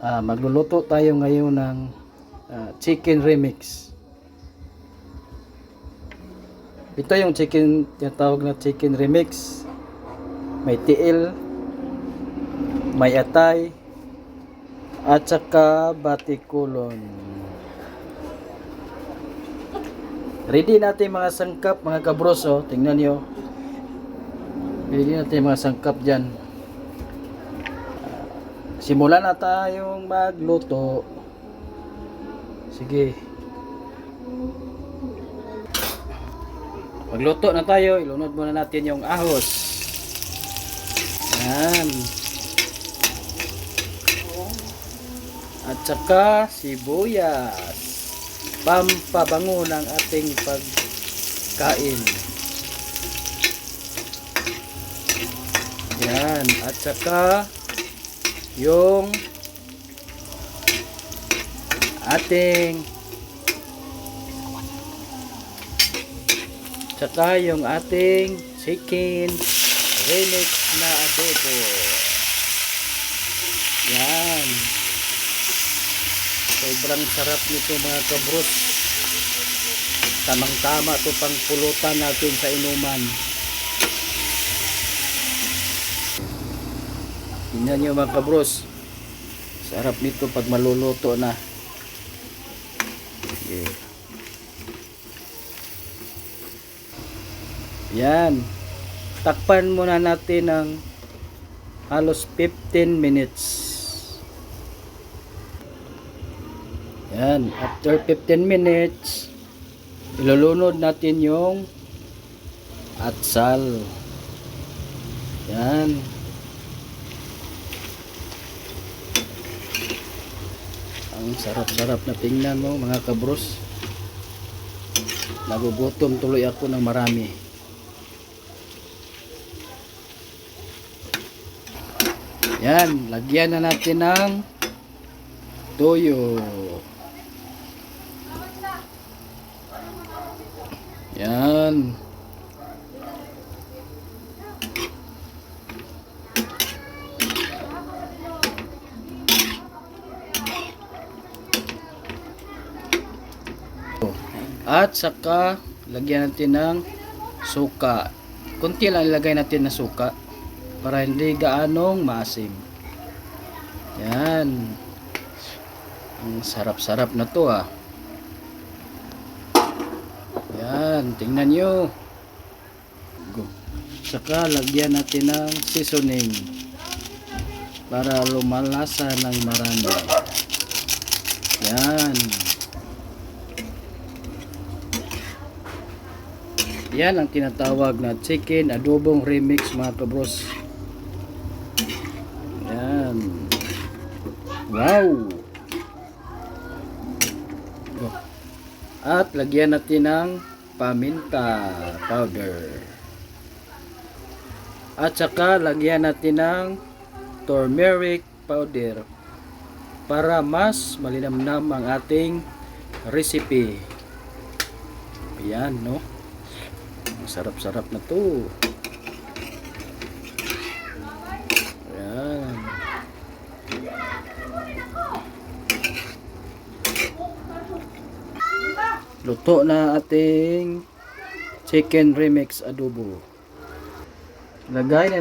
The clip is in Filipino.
Magluluto tayo ngayon ng chicken remix. Ito yung chicken, yung tawag na chicken remix. May tiil, may atay, at saka batikulon. Ready natin mga sangkap, mga kabros. Tingnan nyo. Ready natin mga sangkap dyan. Simulan na tayong magluto. Sige. Magluto na tayo. Ilunod muna natin yung ahos. Yan. At saka sibuyas. Pampabango ng ating pagkain. Yan. At saka yung ating chicken remix na adobo. Yan. Sobrang sarap nito mga kabros. Tamang tama to pang pulutan natin sa inuman. Tingnan nyo mga kabros. Sarap nito pag maluluto na. Okay. Yan. Takpan muna natin ng halos 15 minutes. Yan. After 15 minutes, ilulunod natin yung atsal. Yan. Ang sarap-sarap na tingnan mo mga kabros. Nagugutom tuloy ako ng marami. Yan, lagyan na natin ng toyo. Yan. At saka lagyan natin ng suka. Kunti lang ilagay natin na suka para hindi gaanong maasim. Yan. Ang sarap-sarap na to Yan, tingnan nyo. Saka lagyan natin ng seasoning para lumalasa ng marami. Yan. Yan ang tinatawag na chicken adobong remix mga kabros. Yan. Wow. At lagyan natin ng paminta powder. At saka lagyan natin ng turmeric powder para mas malinamnam ang ating recipe. Ayan, no? Sarap-sarap na to. Ayan. Luto na ating chicken remix adobo. Lagay na